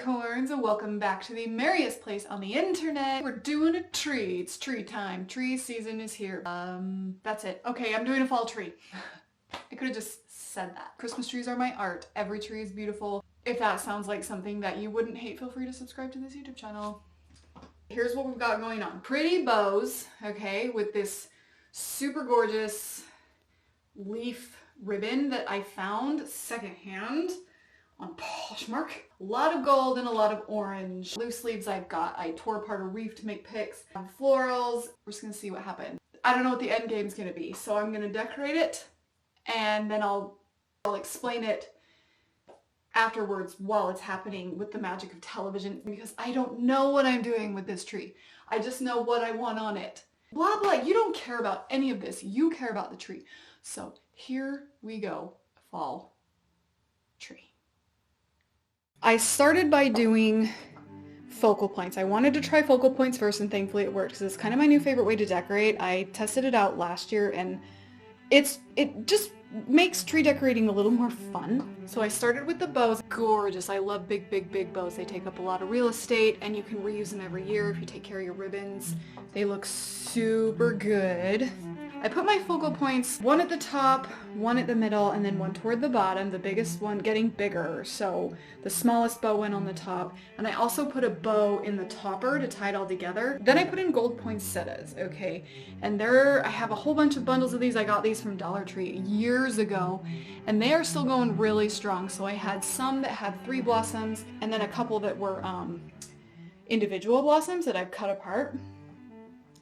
acorns, and welcome back to the merriest place on the internet. We're doing a tree. It's tree time. Tree season is here. That's it. Okay, I'm doing a fall tree. I could have just said that. Christmas trees are my art. Every tree is beautiful. If that sounds like something that you wouldn't hate, feel free to subscribe to this YouTube channel. Here's what we've got going on. Pretty bows, okay, with this super gorgeous leaf ribbon that I found secondhand on Poshmark. A lot of gold and a lot of orange. Loose leaves I tore apart a reef to make picks. Florals, we're just gonna see what happens. I don't know what the end game's gonna be, so I'm gonna decorate it and then I'll explain it afterwards while it's happening with the magic of television, because I don't know what I'm doing with this tree. I just know what I want on it. Blah, blah. You don't care about any of this. You care about the tree. So here we go. Fall tree. I started by doing focal points. I wanted to try focal points first, and thankfully it worked because it's kind of my new favorite way to decorate. I tested it out last year and it just makes tree decorating a little more fun. So I started with the bows. Gorgeous. I love big, big, big bows. They take up a lot of real estate and you can reuse them every year if you take care of your ribbons. They look super good. I put my focal points, one at the top, one at the middle, and then one toward the bottom, the biggest one getting bigger. So the smallest bow went on the top. And I also put a bow in the topper to tie it all together. Then I put in gold poinsettias, okay? And I have a whole bunch of bundles of these. I got these from Dollar Tree years ago, and they are still going really strong. So I had some that had 3 blossoms, and then a couple that were individual blossoms that I've cut apart.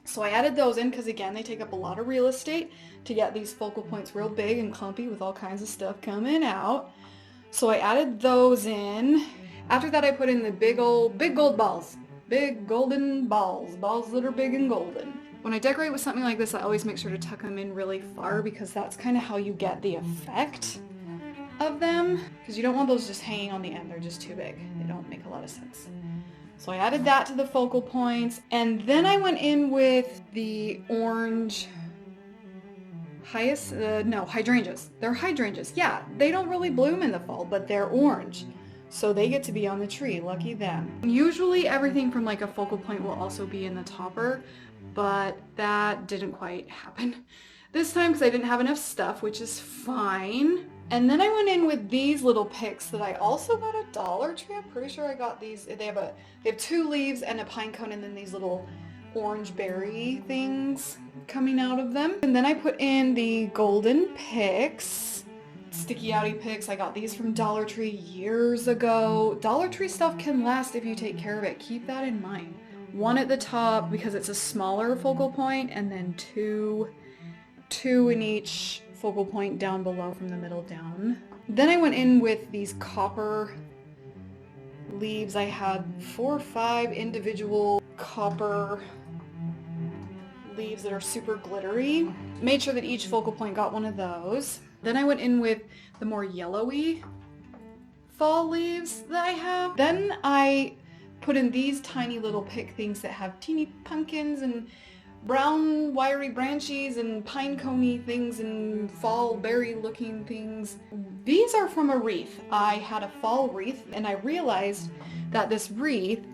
So I added those in because, again, they take up a lot of real estate to get these focal points real big and clumpy with all kinds of stuff coming out. So I added those in. After that, I put in the big gold balls. Big golden balls. Balls that are big and golden. When I decorate with something like this, I always make sure to tuck them in really far because that's kind of how you get the effect of them. Because you don't want those just hanging on the end. They're just too big. They don't make a lot of sense. So I added that to the focal points, and then I went in with the orange hydrangeas. They're hydrangeas. Yeah, they don't really bloom in the fall, but they're orange. So they get to be on the tree. Lucky them. Usually everything from like a focal point will also be in the topper, but that didn't quite happen this time because I didn't have enough stuff, which is fine. And then I went in with these little picks that I also got at Dollar Tree. I'm pretty sure I got these. They have 2 leaves and a pine cone, and then these little orange berry things coming out of them. And then I put in the golden picks, sticky outy picks. I got these from Dollar Tree years ago. Dollar Tree stuff can last if you take care of it. Keep that in mind. 1 at the top because it's a smaller focal point, and then two in each focal point down below from the middle down. Then I went in with these copper leaves. I had 4 or 5 individual copper leaves that are super glittery. Made sure that each focal point got one of those. Then I went in with the more yellowy fall leaves that I have. Then I put in these tiny little pick things that have teeny pumpkins and brown wiry branches and pine coney things and fall berry looking things. These are from a wreath. I had a fall wreath and I realized that this wreath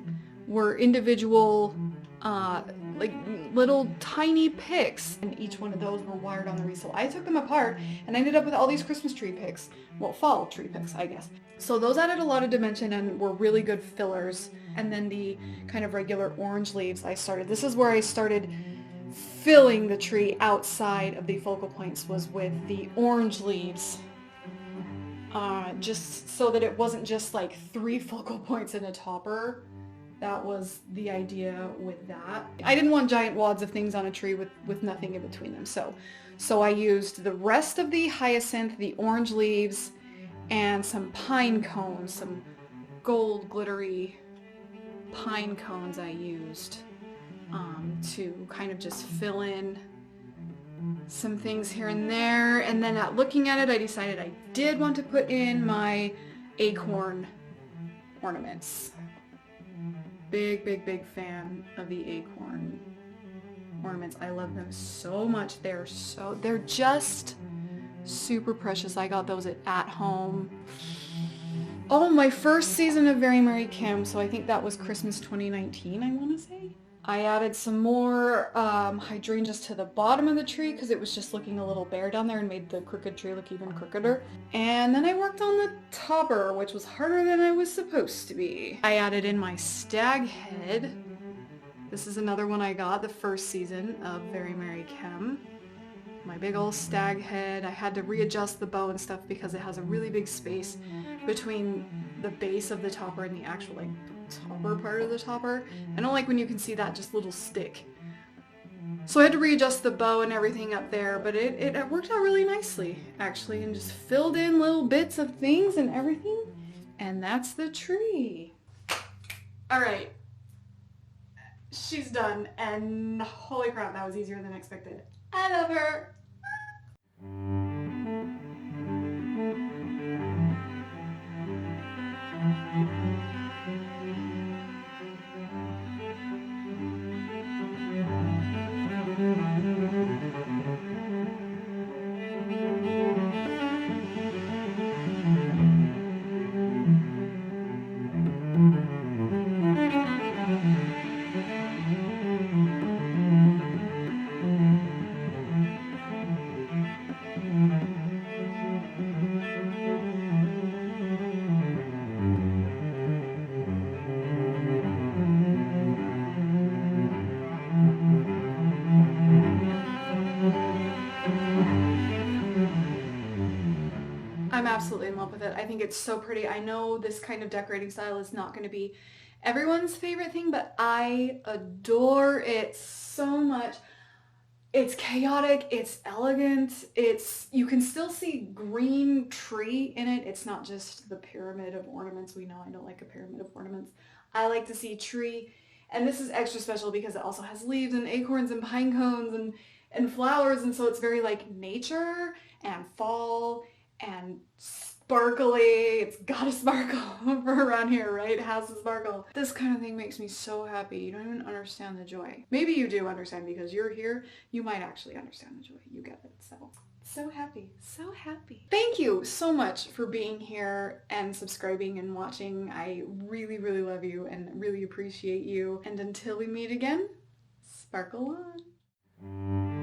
were individual like little tiny picks, and each one of those were wired on the wreath. So I took them apart and I ended up with all these Christmas tree picks. Well, fall tree picks, I guess. So those added a lot of dimension and were really good fillers. And then the kind of regular orange leaves this is where I started filling the tree outside of the focal points, was with the orange leaves, just so that it wasn't just like 3 focal points in a topper. That was the idea with that. I didn't want giant wads of things on a tree with nothing in between them. So I used the rest of the hyacinth, the orange leaves, and some pine cones, some gold glittery pine cones I used to kind of just fill in some things here and there. And then looking at it, I decided I did want to put in my acorn ornaments. Big, big, big fan of the acorn ornaments. I love them so much. They're just super precious. I got those at home. Oh, my first season of Very Merry Kim, so I think that was Christmas 2019, I want to say. I added some more hydrangeas to the bottom of the tree because it was just looking a little bare down there and made the crooked tree look even crookeder. And then I worked on the topper, which was harder than I was supposed to be. I added in my stag head. This is another one I got the first season of Very Merry Kim. My big old stag head. I had to readjust the bow and stuff because it has a really big space between the base of the topper and the actual like topper part of the topper. I don't like when you can see that just little stick. So I had to readjust the bow and everything up there, but it worked out really nicely actually, and just filled in little bits of things and everything. And that's the tree. All right. She's done, and holy crap, that was easier than expected. I love her. I'm absolutely in love with it. I think it's so pretty. I know this kind of decorating style is not going to be everyone's favorite thing, but I adore it so much. It's chaotic, it's elegant, you can still see green tree in it. It's not just the pyramid of ornaments. We know I don't like a pyramid of ornaments. I like to see tree, and this is extra special because it also has leaves and acorns and pine cones and flowers, and so it's very like nature and fall and sparkly. It's gotta sparkle for around here, right? It has to sparkle. This kind of thing makes me so happy. You don't even understand the joy. Maybe you do understand because you're here. You might actually understand the joy. You get it. So happy. So happy. Thank you so much for being here and subscribing and watching. I really, really love you and really appreciate you. And until we meet again, sparkle on.